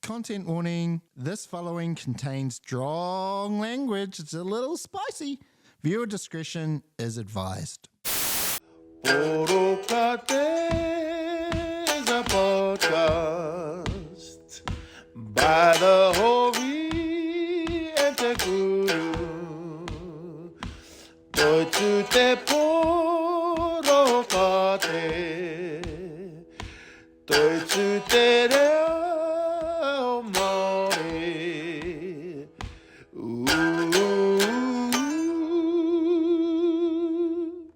Content warning, this following contains strong language. It's a little spicy. Viewer discretion is advised. Porokate is a podcast by the Hori and Te Kuru. Toitu te porokate, toitu te reo Māori.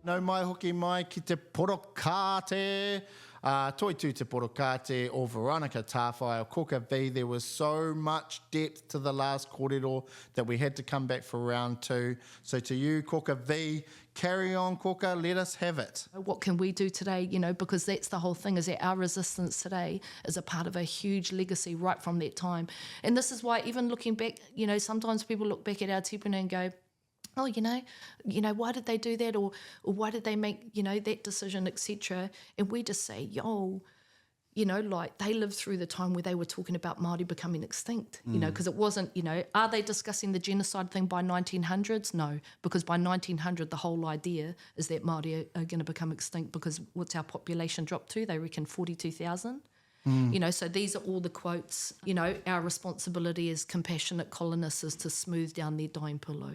No mai hoki mai ki te porokate. Toitu te porokate o Veronica Tawhai o Koka V. There was so much depth to the last kōrero that we had to come back for round two. So to you, Koka V, carry on, Koka, let us have it. What can we do today, because that's the whole thing, is that our resistance today is a part of a huge legacy right from that time. And this is why even looking back, sometimes people look back at our tupuna and go, oh, why did they do that? Or why did they make, that decision, etc. And we just say, they lived through the time where they were talking about Māori becoming extinct, because it wasn't, are they discussing the genocide thing by 1900s? No, because by 1900, the whole idea is that Māori are going to become extinct because what's our population drop to? They reckon 42,000. So these are all the quotes. Our responsibility as compassionate colonists is to smooth down their dying pillow.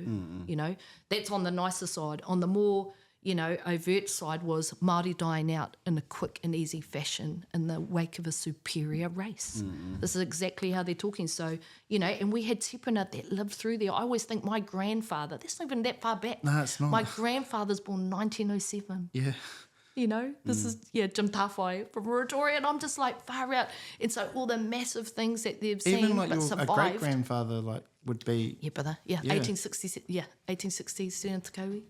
That's on the nicer side. On the more, overt side was Māori dying out in a quick and easy fashion in the wake of a superior race. This is exactly how they're talking. So, and we had tupuna that lived through there. I always think my grandfather, that's not even that far back. No, it's not. My grandfather's born 1907. Yeah. This is, Jim Tawhai from Rotorua, and I'm just like far out. And so all the massive things that they've seen, Even like but your survived. a great-grandfather would be... Yeah, brother. Yeah, 1860s, 1860s, Te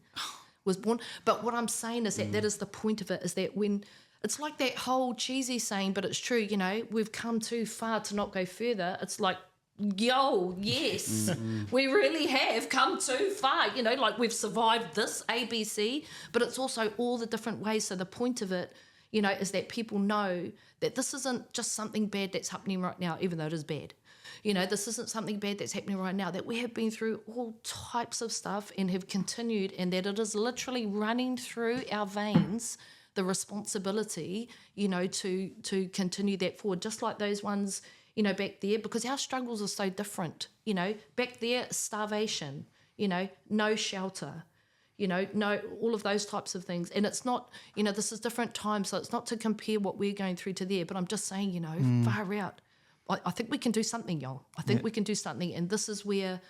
was born. But what I'm saying is that is the point of it, is that when... It's like that whole cheesy saying, but it's true, we've come too far to not go further. It's like, yes, we really have come too far, we've survived this ABC, but it's also all the different ways. So the point of it, is that people know that this isn't just something bad that's happening right now, even though it is bad. This isn't something bad that's happening right now, that we have been through all types of stuff and have continued, and that it is literally running through our veins, the responsibility, to continue that forward, just like those ones, back there, because our struggles are so different. Back there, starvation, no shelter, no, all of those types of things. And it's not, this is different times, so it's not to compare what we're going through to there, but I'm just saying, far out. I think we can do something, y'all. I think we can do something. And this is where,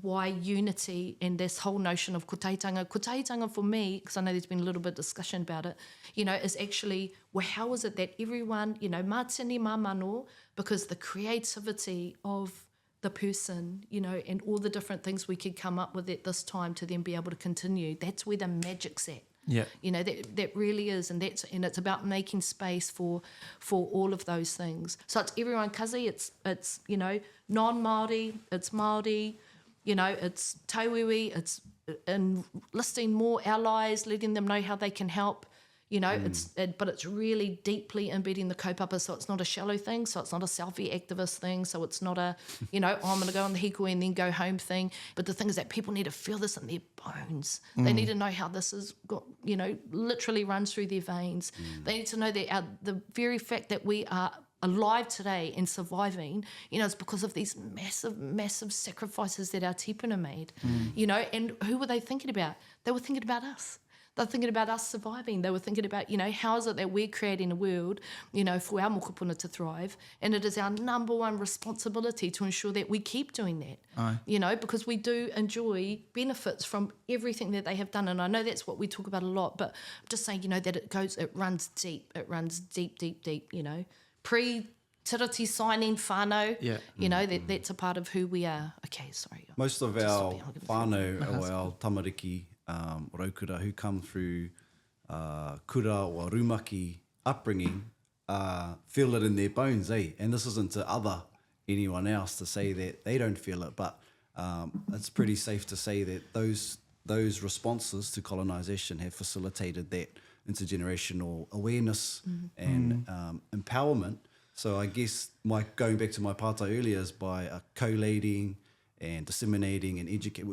why unity and this whole notion of kōteitanga for me, because I know there's been a little bit of discussion about it, is actually, well, how is it that everyone, mātini māmano, because the creativity of the person, and all the different things we could come up with at this time to then be able to continue, that's where the magic's at. Yeah. That really is, and it's about making space for all of those things. So it's everyone, kazi, it's non-Māori, it's Māori, it's tauiwi, it's enlisting more allies, letting them know how they can help. But it's really deeply embedding the kaupapa, so it's not a shallow thing, so it's not a selfie activist thing, so it's not a, I'm going to go on the Hīkoi and then go home thing. But the thing is that people need to feel this in their bones. They need to know how this is, literally runs through their veins. They need to know that the very fact that we are alive today and surviving, it's because of these massive, massive sacrifices that our tupuna made, and who were they thinking about? They were thinking about us. They're thinking about us surviving. They were thinking about, how is it that we're creating a world, for our mokopuna to thrive. And it is our number one responsibility to ensure that we keep doing that, because we do enjoy benefits from everything that they have done. And I know that's what we talk about a lot, but I'm just saying, that it runs deep. It runs deep, deep, deep, Pre-tiriti signing whānau, that's a part of who we are. Okay, sorry. Most of our whānau or our tamariki raukura who come through kura or rumaki upbringing feel it in their bones, eh? And this isn't to other anyone else to say that they don't feel it, but it's pretty safe to say that those responses to colonisation have facilitated that intergenerational awareness and empowerment, So I guess going back to my pātai earlier is by collating and disseminating and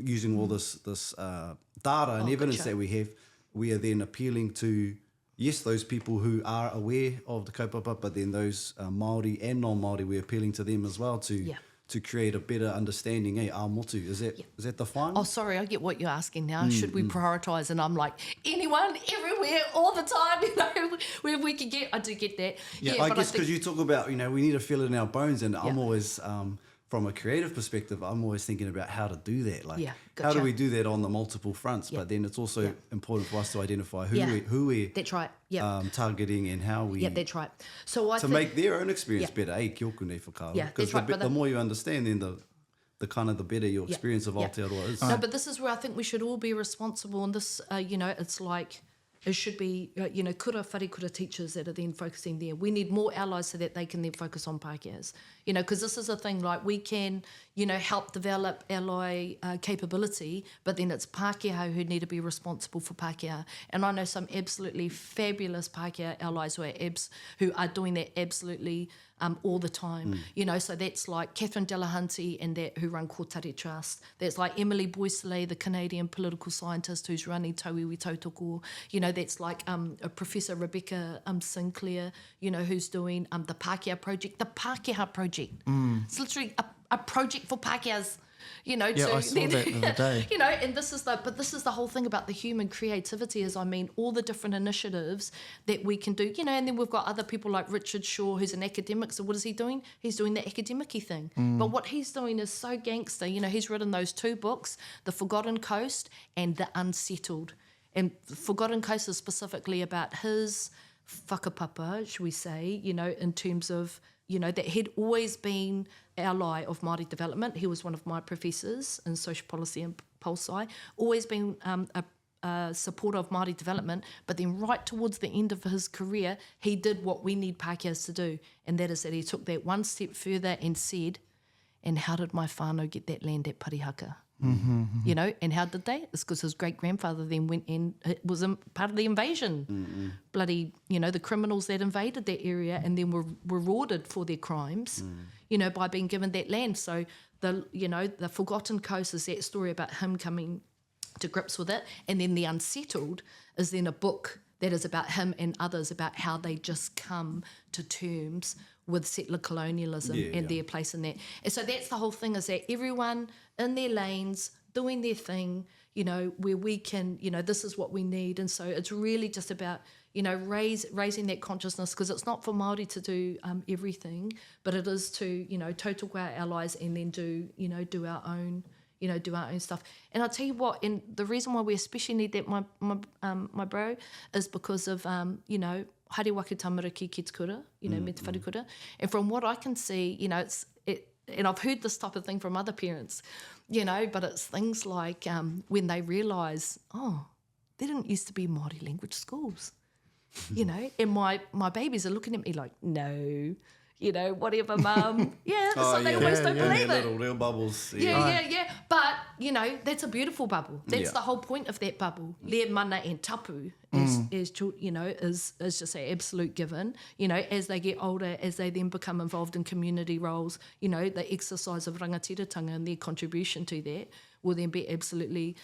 using all this data and evidence that we have, we are then appealing to, yes, those people who are aware of the kaupapa, but then those Māori and non-Māori, we're appealing to them as well to create a better understanding. Hey, our motu, is that the fine? Oh, sorry, I get what you're asking now. Should we prioritise? And I'm like, anyone, everywhere, all the time, you know, where we can get. I do get that. Yeah, I guess because you talk about, you know, we need to feel it in our bones, and I'm always, from a creative perspective, I'm always thinking about how to do that. Like, how do we do that on the multiple fronts? But then it's also important for us to identify who we're that's right. Targeting and how we... Yeah, that's right. So I to make their own experience better. Hey, kia ora nei whakaaro. Yeah, because the more you understand, then the kind of the better your experience of Aotearoa is. No, but this is where I think we should all be responsible. And this, you know, it's like... It should be, you know, kura whare kura teachers that are then focusing there. We need more allies so that they can then focus on Pākehās. You know, because this is a thing, like we can, you know, help develop ally capability, but then it's Pākehā who need to be responsible for Pākehā. And I know some absolutely fabulous Pākehā allies who are doing that absolutely all the time. You know, so that's like Catherine Delahunty and that who run Kotare Trust. That's like Emily Boysley, the Canadian political scientist who's running Tauiwi Tautoko. You know, that's like Professor Rebecca Sinclair, you know, who's doing the Pākehā project. The Pākehā project. It's literally a project for Pākehās. You know, I saw that the other day. You know, and this is the whole thing about the human creativity is, I mean, all the different initiatives that we can do, you know, and then we've got other people like Richard Shaw, who's an academic. So what is he doing? He's doing the academic-y thing. But what he's doing is so gangster. You know, he's written those two books, The Forgotten Coast and The Unsettled. And The Forgotten Coast is specifically about his whakapapa, should we say, you know, in terms of, you know, that he'd always been ally of Māori development. He was one of my professors in social policy and pol sci, always been a supporter of Māori development, but then right towards the end of his career, he did what we need Pākehās to do, and that is that he took that one step further and said, and how did my whānau get that land at Parihaka? You know, and how did they? It's because his great-grandfather then went and it was part of the invasion. Bloody, you know, the criminals that invaded that area and then were rewarded for their crimes, you know, by being given that land. So, the Forgotten Coast is that story about him coming to grips with it. And then The Unsettled is then a book that is about him and others about how they just come to terms with settler colonialism and their place in that. And so that's the whole thing, is that everyone in their lanes doing their thing, you know, where we can, you know, this is what we need. And so it's really just about, you know, raising that consciousness, because it's not for Māori to do everything, but it is to, you know, tautoko our allies and then do our own, you know, do our own stuff. And I'll tell you what, and the reason why we especially need that, my bro, is because of, you know, haere waka tamariki ki te kura, you know, me te wharekura. And from what I can see, you know, and I've heard this type of thing from other parents, you know, but it's things like when they realise, oh, there didn't used to be Māori language schools, you know, and my babies are looking at me like, no, you know, whatever, mum. Yeah, so they almost don't believe it. Little bubbles. Yeah. But, you know, that's a beautiful bubble. That's the whole point of that bubble. Lea mana and tapu is you know, is just an absolute given. You know, as they get older, as they then become involved in community roles, you know, the exercise of rangatiratanga and their contribution to that will then be absolutely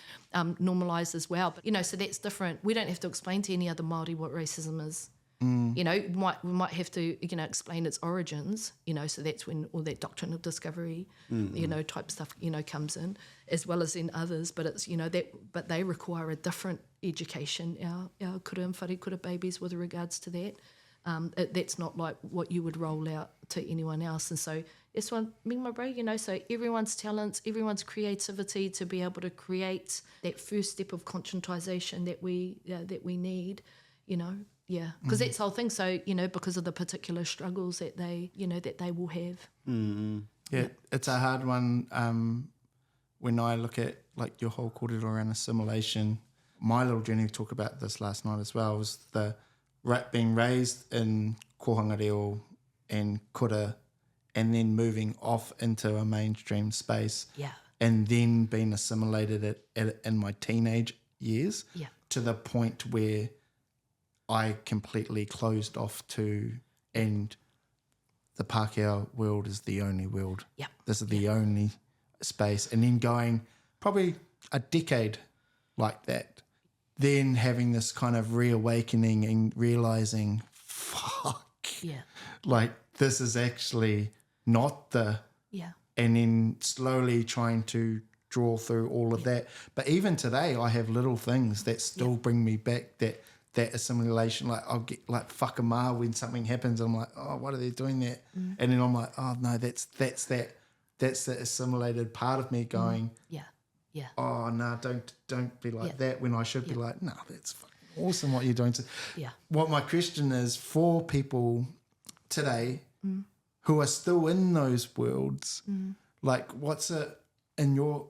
normalised as well. But, you know, so that's different. We don't have to explain to any other Māori what racism is. You know, we might have to, you know, explain its origins, you know, so that's when all that doctrine of discovery, you know, type stuff, you know, comes in, as well as in others, but it's, you know, but they require a different education, our kura and whare kura babies with regards to that. That's not like what you would roll out to anyone else. And so it's one, me and my bro, you know, so everyone's talents, everyone's creativity to be able to create that first step of conscientisation that we need, you know. Yeah, because that's the whole thing. So, you know, because of the particular struggles that they, you know, that they will have. Yeah, it's a hard one. When I look at like your whole kōrero around assimilation, my little journey, we talked about this last night as well, was the being raised in kohanga reo and kura, and then moving off into a mainstream space. Yeah. And then being assimilated in my teenage years. Yeah. To the point where I completely closed off to and the Pākehā world is the only world. Yep. This is the only space. And then going probably a decade like that, then having this kind of reawakening and realizing, fuck, Yeah. like this is actually not the, Yeah. and then slowly trying to draw through all of that. But even today, I have little things that still bring me back that assimilation. Like I'll get like whakama when something happens. I'm like, oh, what are they doing that? And then I'm like, oh no, that's the assimilated part of me going, Yeah. Yeah. oh no, don't be like Yeah. that, when I should be like, no, that's fucking awesome what you're doing. So Yeah. what my question is for people today who are still in those worlds, like what's it in your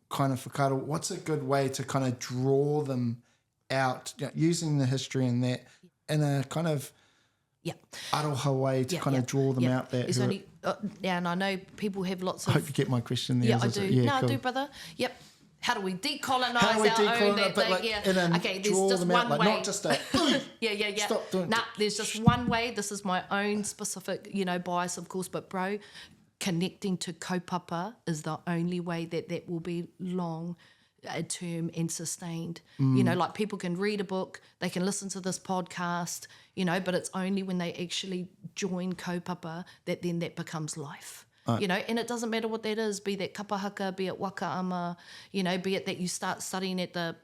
kind of whakaaro, what's a good way to kind of draw them out, you know, using the history and that in a kind of Yeah. aroha way to kind of draw them out that It's who only, yeah, and I know people have lots I of... hope you get my question there. Yeah, I Is do. it? Yeah, No, cool. I do, brother. Yep. How do we decolonise How do we our own decolonize, that but thing? like Yeah. in a Okay, there's draw just them out, one like way. not just a Yeah. Stop doing Nah, there's just one way. This is my own specific, bias, of course, but bro, connecting to kaupapa is the only way that will be long term and sustained. Like people can read a book, they can listen to this podcast, but it's only when they actually join kaupapa that then that becomes life. And it doesn't matter what that is, be that kapahaka, be it wakaama, be it that you start studying at the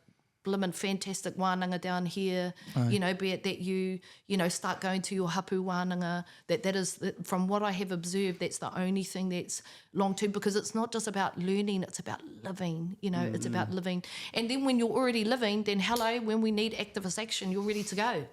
blimmin' fantastic wānanga down here, be it that you start going to your hapu wānanga, that is, from what I have observed, that's the only thing that's long-term, because it's not just about learning, it's about living, it's about living. And then when you're already living, then hello, when we need activist action, you're ready to go.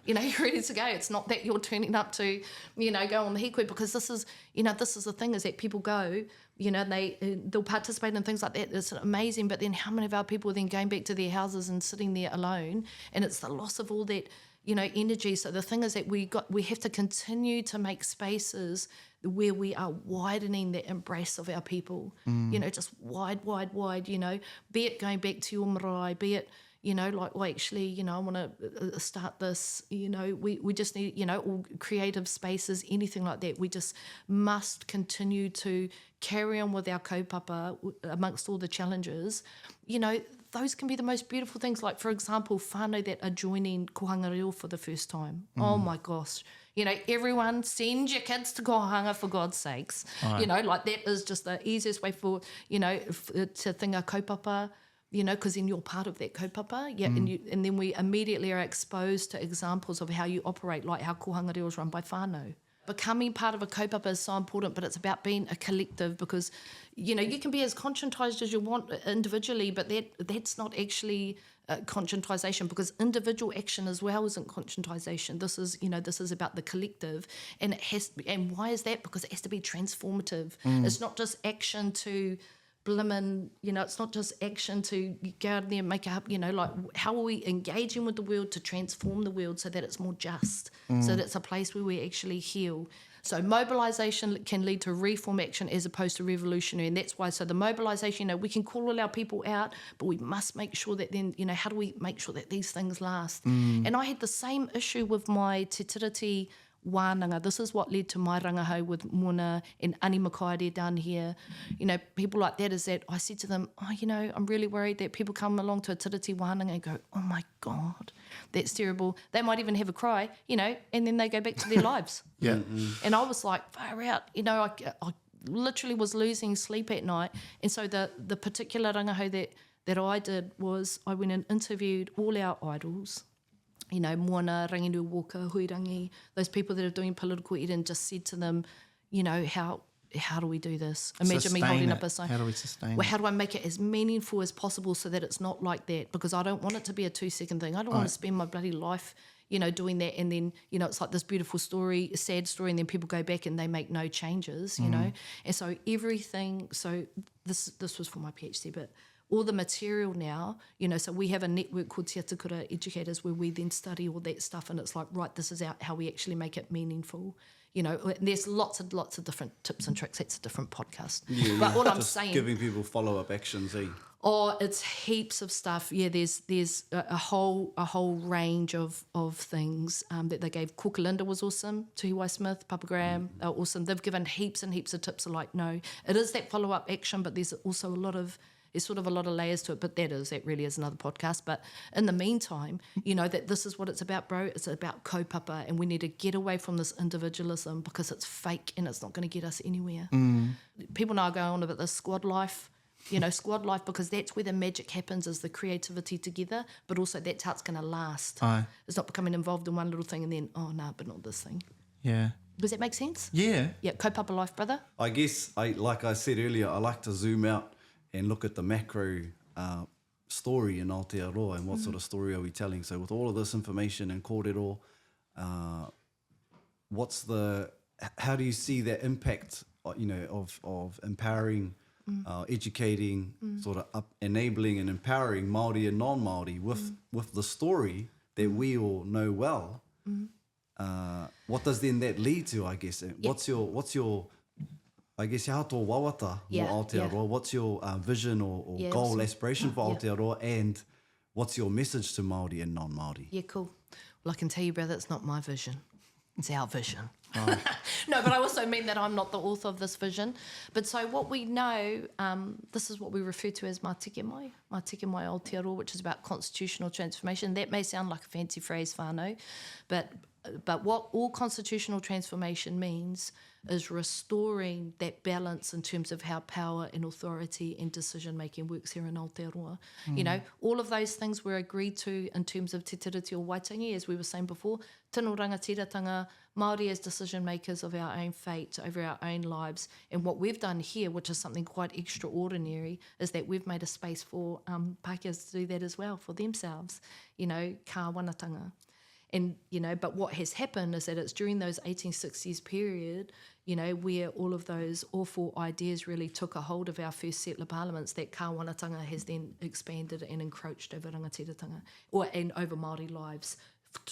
You're ready to go. It's not that you're turning up to, go on the Hīkoi, because this is the thing, is that people go, they'll participate in things like that. It's amazing. But then how many of our people are then going back to their houses and sitting there alone? And it's the loss of all that, energy. So the thing is that we have to continue to make spaces where we are widening the embrace of our people, just wide, be it going back to your marae, be it, actually, I want to start this, we just need, all creative spaces, anything like that. We just must continue to carry on with our kaupapa amongst all the challenges. Those can be the most beautiful things. Like, for example, whānau that are joining kohanga reo for the first time. Oh my gosh. Everyone send your kids to kohanga, for God's sakes. Like that is just the easiest way for, to think a kaupapa, because then you're part of that kaupapa. Yeah, and then we immediately are exposed to examples of how you operate, like how kohanga reo is run by whānau. Becoming part of a kaupapa is so important, but it's about being a collective, because, you can be as conscientised as you want individually, but that's not actually conscientisation, because individual action as well isn't conscientisation. This is about the collective, and and why is that? Because it has to be transformative. It's not just action to blimmin', it's not just action to go out there and make up, like how are we engaging with the world to transform the world so that it's more just, so that it's a place where we actually heal. So mobilisation can lead to reform action as opposed to revolutionary, and that's why, so the mobilisation, we can call all our people out, but we must make sure that then, how do we make sure that these things last? And I had the same issue with my Te Tiriti wānanga. This is what led to my rangahau with Mona and Ani Makaere down here. People like that, is that I said to them, I'm really worried that people come along to a Tiriti wānanga and go, oh my God, that's terrible. They might even have a cry, and then they go back to their lives. Yeah. And I was like, far out, I literally was losing sleep at night. And so the particular rangahau that I did was I went and interviewed all our idols, Moana, Ranginui Walker, Huirangi, those people that are doing political ed, and just said to them, how do we do this? Imagine me holding up a sign. How do we sustain Well, how do I make it as meaningful as possible so that it's not like that? Because I don't want it to be a 2-second thing. I don't want to spend my bloody life, doing that, and then, it's like this beautiful story, sad story, and then people go back and they make no changes, And so this was for my PhD, but all the material now, so we have a network called Te Atakura Educators, where we then study all that stuff, and it's like, right, this is how we actually make it meaningful. There's lots of different tips and tricks. That's a different podcast. But what I'm saying, giving people follow-up actions, Oh, it's heaps of stuff. Yeah, there's a whole range of things that they gave. Kukalinda was awesome. Tuhiwai Smith, Papa Graham, are awesome. They've given heaps and heaps of tips. Are like, no, it is that follow-up action, but there's also a lot of layers to it. But that really is another podcast. But in the meantime, you know that this is what it's about, bro. It's about kaupapa, and we need to get away from this individualism because it's fake and it's not going to get us anywhere. People now go on about this squad life. You know, squad life, because that's where the magic happens, is the creativity together, but also that's how it's going to last. Aye. It's not becoming involved in one little thing and then, oh, no, but not this thing. Yeah. Does that make sense? Yeah. Yeah, kaupapa life, brother. I guess, like I said earlier, I like to zoom out and look at the macro story in Aotearoa and what sort of story are we telling. So with all of this information and kōrero, how do you see that impact, you know, of empowering, educating, sort of enabling and empowering Māori and non-Māori with the story that we all know well? What does then that lead to, I guess? What's your I guess how tō wawata o Aotearoa, what's your vision or goal, aspiration for Aotearoa, and what's your message to Māori and non-Māori? Yeah, cool. Well, I can tell you, brother, it's not my vision. It's our vision. No, but I also mean that I'm not the author of this vision. But so what we know, this is what we refer to as Mātike Mai Aotearoa, which is about constitutional transformation. That may sound like a fancy phrase, whānau, but what all constitutional transformation means is restoring that balance in terms of how power and authority and decision-making works here in Aotearoa. You know, all of those things were agreed to in terms of Te Tiriti or Waitangi, as we were saying before, tino rangatiratanga, Māori as decision-makers of our own fate, over our own lives. And what we've done here, which is something quite extraordinary, is that we've made a space for Pākehās to do that as well, for themselves, you know, kāwanatanga. And, you know, but what has happened is that it's during those 1860s period, you know, where all of those awful ideas really took a hold of our first settler parliaments, that kāwanatanga has then expanded and encroached over rangatiratanga, and over Māori lives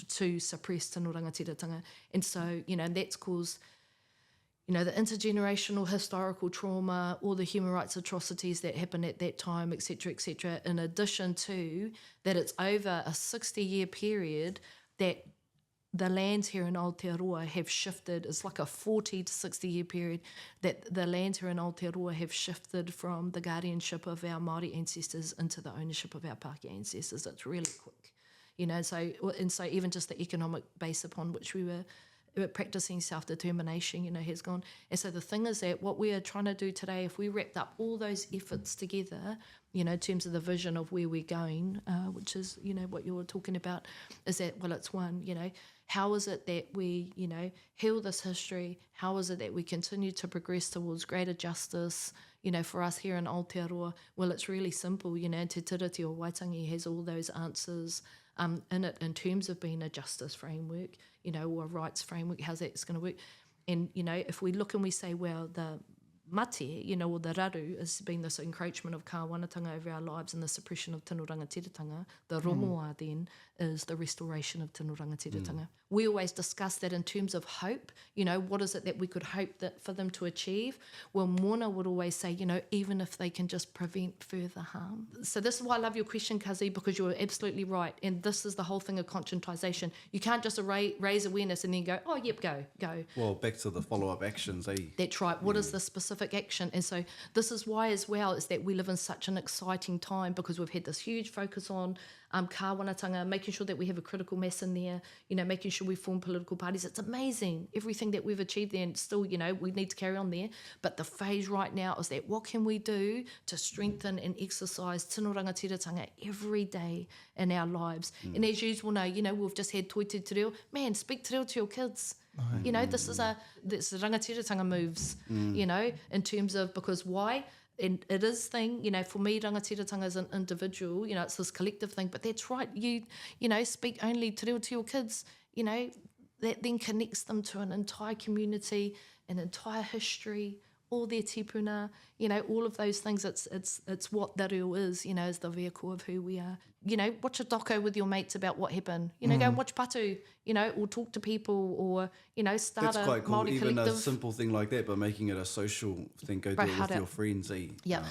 to suppress tino rangatiratanga. And so, you know, that's caused, you know, the intergenerational historical trauma, all the human rights atrocities that happened at that time, et cetera, in addition to that it's over a 60-year period that the lands here in Aotearoa have shifted. It's like a 40 to 60-year period that the lands here in Aotearoa have shifted from the guardianship of our Māori ancestors into the ownership of our Pākehā ancestors. It's really quick, you know. So even just the economic base upon which we were practicing self-determination, you know, has gone. And so the thing is that what we are trying to do today, if we wrapped up all those efforts together, you know, in terms of the vision of where we're going, which is, you know, what you were talking about, is that, well, it's one, you know, how is it that we, you know, heal this history? How is it that we continue to progress towards greater justice, you know, for us here in Aotearoa? Well, it's really simple, you know, Te Tiriti or Waitangi has all those answers in it in terms of being a justice framework, you know, or a rights framework, how's that's going to work. And, you know, if we look and we say, well, the mate, you know, or the raru has been this encroachment of kāwanatanga over our lives and the suppression of tino rangatiratanga, the rongoa then is the restoration of tino rangatiratanga. We always discuss that in terms of hope, you know, what is it that we could hope that for them to achieve? Well, Mona would always say, you know, even if they can just prevent further harm. So this is why I love your question, Kazi, because you're absolutely right. And this is the whole thing of conscientisation. You can't just raise awareness and then go, oh, yep, go. Well, back to the follow-up actions, eh? That's right. What is the specific action? And so this is why as well is that we live in such an exciting time, because we've had this huge focus on kāwanatanga, making sure that we have a critical mass in there, you know, making sure we form political parties. It's amazing, everything that we've achieved there, and still, you know, we need to carry on there. But the phase right now is that what can we do to strengthen and exercise tino rangatiratanga every day in our lives? And as you will know, you know, we've just had toi te reo. Man, speak te reo to your kids. You know, this is rangatiratanga moves, you know, in terms of, because why? And it is thing, you know, for me, rangatiratanga as an individual, you know, it's this collective thing, but that's right. You know, speak only te reo to your kids, you know, that then connects them to an entire community, an entire history, all their tipuna, you know, all of those things. It's what the reo is, you know, is the vehicle of who we are. watch a doco with your mates about what happened. Go and watch patu, or talk to people, or, start It's a quite cool, Māori even collective. a simple thing like that, but making it a social thing, go do it with your friends, eh? Yeah.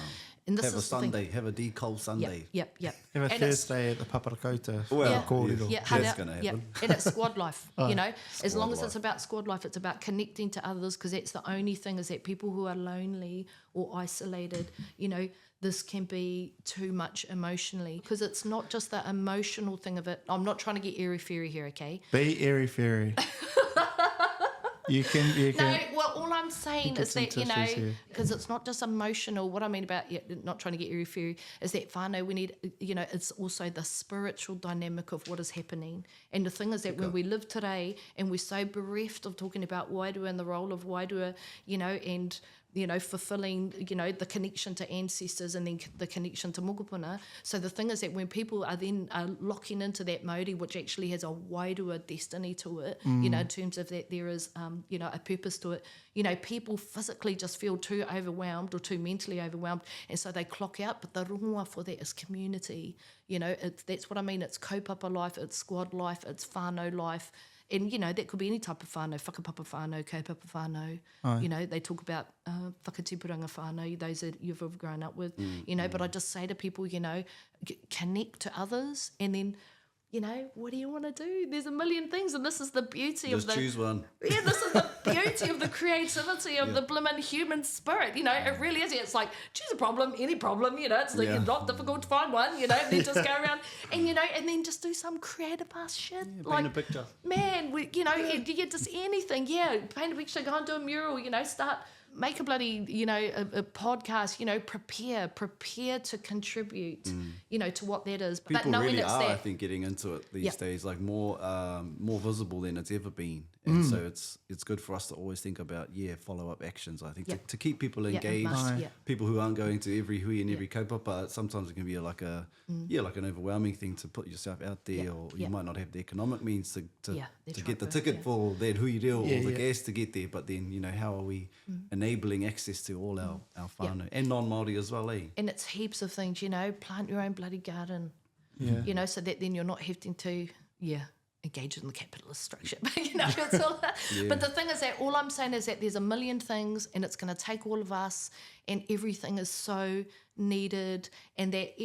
And this Have a is the thing. Sunday, have a decol Sunday. Yep. Have a And it's- Thursday at the Paparakouta. Well, kōrero. Yeah, That's gonna happen. And it's squad life, as long as life. it's about squad life, it's about connecting to others, because that's the only thing, is that people who are lonely or isolated, this can be too much emotionally, because it's not just the emotional thing of it. I'm not trying to get airy-fairy here, okay? Be airy-fairy. You can. No, well, all I'm saying get is that, some tissues here. because it's not just emotional. What I mean about not trying to get airy-fairy is that whānau, we need, it's also the spiritual dynamic of what is happening. And the thing is that when we live today and we're so bereft of talking about wairua and the role of wairua, and fulfilling, the connection to ancestors and then the connection to mokopuna. So the thing is that when people are then locking into that Māori, which actually has a wairua destiny to it, in terms of that there is, a purpose to it, people physically just feel too overwhelmed or too mentally overwhelmed, and so they clock out. But the rongoa for that is community. That's what I mean. It's kaupapa life, it's squad life, it's whānau life. And, that could be any type of whānau, whakapapa whānau, kaupapa whānau. They talk about whakatipuranga whānau, those that you've grown up with, But I just say to people, connect to others, and then, what do you want to do? There's a million things, and this is the beauty of Just choose one. Yeah, this is the beauty of the creativity of the blimmin' human spirit. It really is. It's like, choose a problem, any problem, it's like not difficult to find one, and then just go around and, and then just do some creative ass shit. Like, Paint a picture. Man, just anything. Yeah, paint a picture, go and do a mural, start, make a bloody, a podcast, prepare to contribute, to what that is. People but knowing really it's are, that, I think, getting into it these days, like more visible than it's ever been. And so it's good for us to always think about, follow-up actions, I think, to keep people engaged. People who aren't going to every hui and every kaupapa, sometimes it can be like like an overwhelming thing to put yourself out there, or you might not have the economic means to get the ticket for that hui reo or the gas to get there, but then, how are we enabling access to all our whānau, and non-Māori as well, eh? And it's heaps of things, plant your own bloody garden, so that then you're not having to, engage in the capitalist structure. It's all that. But the thing is that all I'm saying is that there's a million things, and it's going to take all of us, and everything is so needed, and that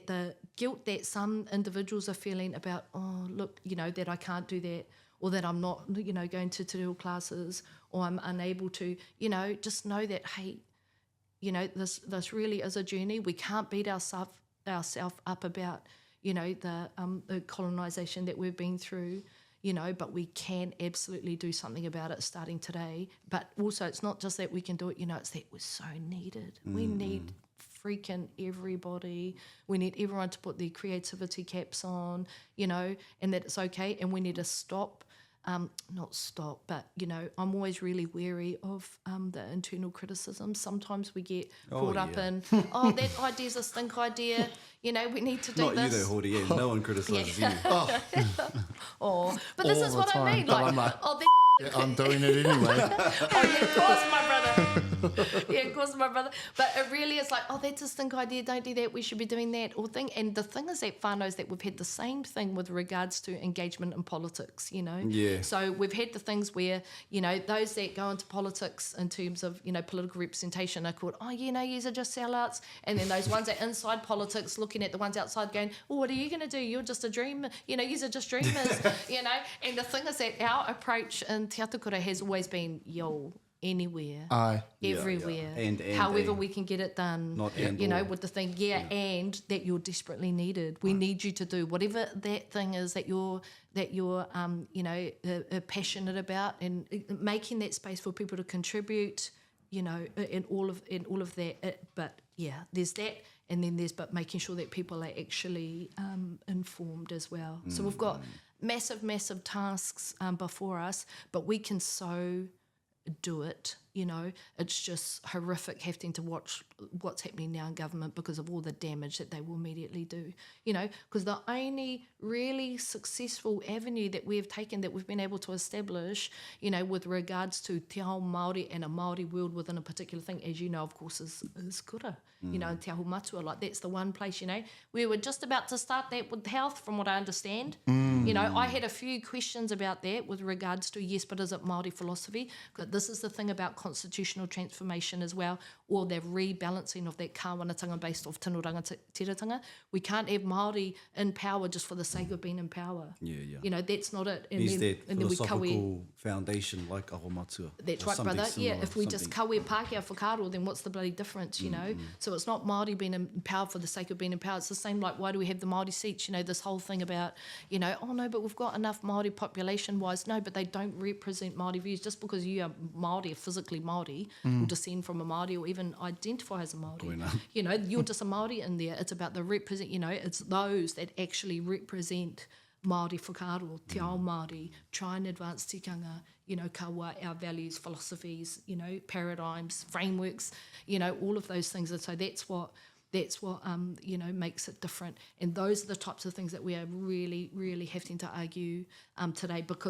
the guilt that some individuals are feeling about, oh, look, that I can't do that, or that I'm not, going to te reo classes, or I'm unable to, just know that, hey, this really is a journey. We can't beat ourselves up about, the colonisation that we've been through, but we can absolutely do something about it starting today. But also, it's not just that we can do it, it's that we're so needed. We need freaking everybody. We need everyone to put their creativity caps on, and that it's okay. And we need to stop. Not stop, but I'm always really wary of the internal criticism. Sometimes we get caught up in, that idea's a stink idea. We need to do Not this. you though, Hori, no one criticises you. But this All is the what time, I mean. but Like, I'm like, that. I'm doing it anyway. Of course, my brother. Of course, my brother. But it really is like, that's a stink idea, don't do that, we should be doing that, or thing. And the thing is that whānau is that we've had the same thing with regards to engagement in politics, Yeah. So we've had the things where, those that go into politics in terms of, political representation are called, yous are just sellouts. And then those ones that are inside politics looking at the ones outside going, what are you going to do? You're just a dreamer. Yous are just dreamers, And the thing is that our approach in Te Atukura has always been, anywhere, everywhere, And however we can get it done, Not and or. with the thing, and that you're desperately needed. We need you to do whatever that thing is that you're passionate about, and making that space for people to contribute, in all of that. But there's that, and then there's making sure that people are actually informed as well. So we've got massive tasks before us, but we can so do it you know, it's just horrific having to watch what's happening now in government because of all the damage that they will immediately do, you know, because the only really successful avenue that we've taken, that we've been able to establish, you know, with regards to te ao Māori and a Māori world within a particular thing, as you know, of course, is kura, you know, and te aho matua. Like, that's the one place, you know, we were just about to start that with health, from what I understand. You know, I had a few questions about that with regards to, yes, but is it Māori philosophy? Because this is the thing about constitutional transformation as well, or the rebalancing of that kāwanatanga based off tino rangatiratanga. We can't have Māori in power just for the sake of being in power. Yeah. You know, that's not it. And Is then, that and then we philosophical foundation like aho matua? That's Or right, something brother. similar, Yeah, if we just something- kawe Pākehā whakaaro, then what's the bloody difference, you know? So it's not Māori being in power for the sake of being in power. It's the same like, why do we have the Māori seats? You know, this whole thing about, you know, oh no, but we've got enough Māori population-wise. No, but they don't represent Māori views. Just because you are Māori, physically Māori, or descend from a Māori, or even identify as a Māori, you know, you're just a Māori in there. It's about the represent, you know, it's those that actually represent Māori whakaaro, te ao Māori, try and advance tikanga, you know, kawa, our values, philosophies, you know, paradigms, frameworks, you know, all of those things. And so that's what you know, makes it different. And those are the types of things that we are really, really having to argue today, but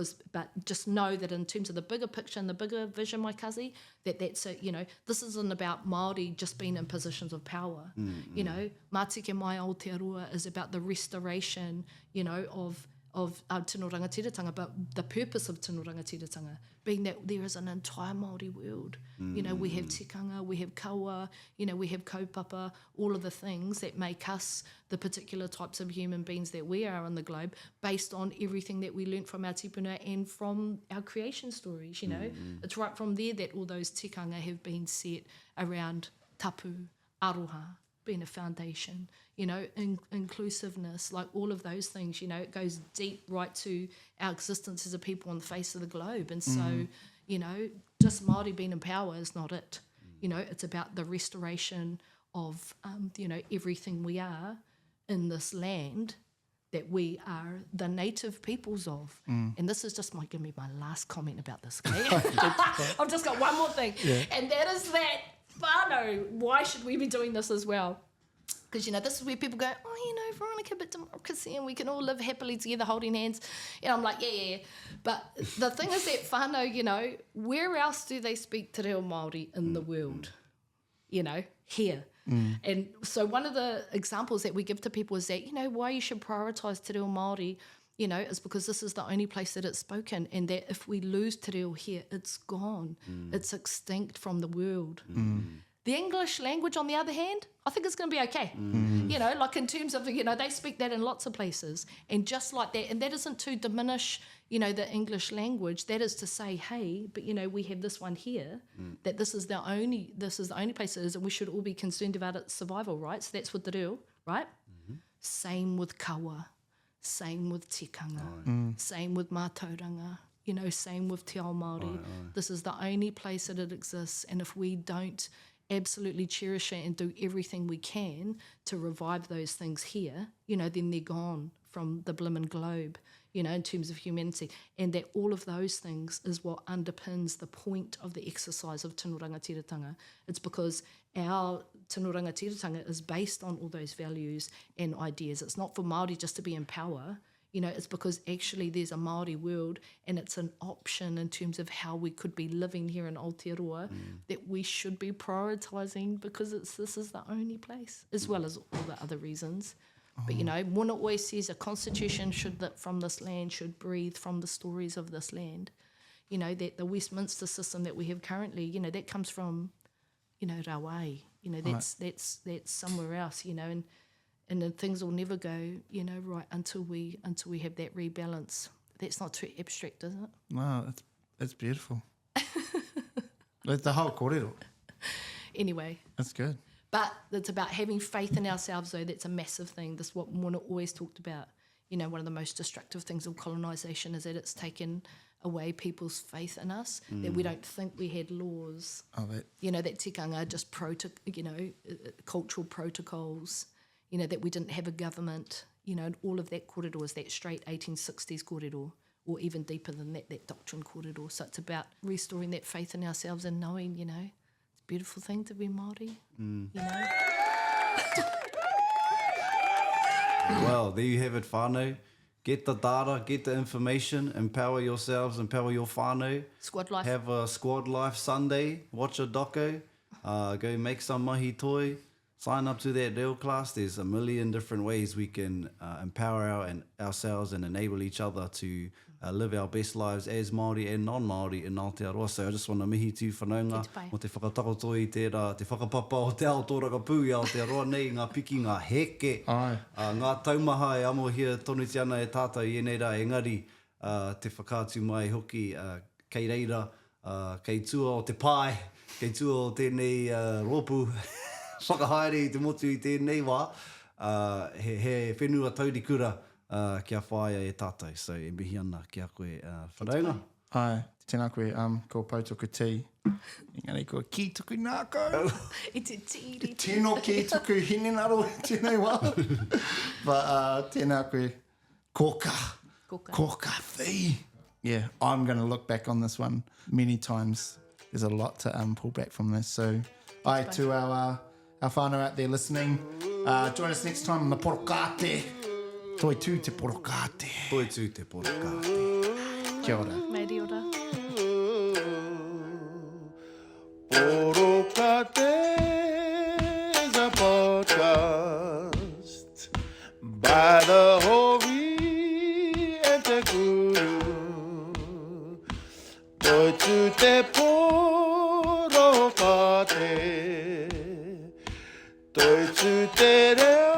just know that in terms of the bigger picture and the bigger vision, my kazi, that's it, you know, this isn't about Māori just being in positions of power. You know, Mātike mai Aotearoa is about the restoration, you know, of tino rangatiratanga, but the purpose of tino rangatiratanga being that there is an entire Māori world. You know, we have tikanga, we have kaua, you know, we have kaupapa, all of the things that make us the particular types of human beings that we are on the globe, based on everything that we learnt from our tipuna and from our creation stories, you know. It's right from there that all those tikanga have been set around tapu, aroha, being a foundation, you know, inclusiveness, like all of those things, you know, it goes deep right to our existence as a people on the face of the globe. And so, you know, just Māori being in power is not it. You know, it's about the restoration of, you know, everything we are in this land that we are the native peoples of. And this is just give me my last comment about this, okay? I've just got one more thing. Yeah. And that is that, whānau, why should we be doing this as well? Because, you know, this is where people go, oh, you know, Veronica, but democracy, and we can all live happily together holding hands. And I'm like, yeah. But the thing is that whānau, you know, where else do they speak te reo Māori in the world? You know, here. And so one of the examples that we give to people is that, you know, why you should prioritise te reo Māori, you know, is because this is the only place that it's spoken, and that if we lose te reo here, it's gone. It's extinct from the world. The English language, on the other hand, I think it's going to be okay. You know, like in terms of, you know, they speak that in lots of places. And just like that, and that isn't to diminish, you know, the English language. That is to say, hey, but, you know, we have this one here, that this is the only place it is, and we should all be concerned about its survival, right? So that's with the reo, right? Same with kawa, same with tikanga, same with mātauranga, you know, same with te ao Māori. This is the only place that it exists, and if we don't absolutely cherish it and do everything we can to revive those things here, you know, then they're gone from the blimmin' globe, you know, in terms of humanity. And that all of those things is what underpins the point of the exercise of tino rangatiratanga. It's because our tino rangatiratanga is based on all those values and ideas. It's not for Māori just to be in power. You know, it's because actually there's a Māori world, and it's an option in terms of how we could be living here in Aotearoa that we should be prioritising, because this is the only place, as well as all the other reasons. But, you know, Mona always says a constitution from this land should breathe from the stories of this land. You know, that the Westminster system that we have currently, you know, that comes from, you know, Rawai. You know, that's somewhere else, you know, and then things will never go, you know, right until we have that rebalance. That's not too abstract, is it? No, it's beautiful. It's the whole kōrero. Anyway. That's good. But it's about having faith in ourselves, though. That's a massive thing. That's what Mona always talked about. You know, one of the most destructive things of colonisation is that it's taken away people's faith in us, that we don't think we had laws. You know, that tikanga, just cultural protocols. You know, that we didn't have a government, you know, and all of that kōrero is that straight 1860s kōrero, or even deeper than that, that doctrine kōrero. So it's about restoring that faith in ourselves and knowing, you know, it's a beautiful thing to be Māori, you know. Well, there you have it, whānau. Get the data, get the information, empower yourselves, empower your whānau. Squad life. Have a Squad Life Sunday, watch a doco, go make some mahi toi, sign up to that reo class. There's a million different ways we can empower ourselves and enable each other to live our best lives as Māori and non-Māori in Aotearoa. So I just want to mihi tū whanaunga mo te whakatako i tērā, te whakapapa o te ao tōraka pū i Aotearoa nei, ngā piki, ngā heke, ngā taumaha e amo hia tonu te ana e tātou i enei rā, engari te whakātu mai hoki kei reira, kei tua o te pai, kei tua o tēnei rōpū, whakahaere i te motu i tēnei wā, he whenua taurikura kia whaia e tātou. So e mihi ana kia koe whanaunga. Ai, tēnā koe, ko Pautoku Tī. Engari ko ki tuku nākau. I te tīriti. Tēnō ki tuku hinenaro e tēnei wā. But tēnā koe, kōka. Kōka whi. Yeah, I'm going to look back on this one many times. There's a lot to pull back from this. So, ai, to our whānau out there listening, join us next time on the Porokate. Toi tū te porokate. Toi tū te porokate. Kia ora. Mei ri ora. Porokate is a podcast by the Hori and Te Guru. Toi tū te porokate. Toi tū te reo.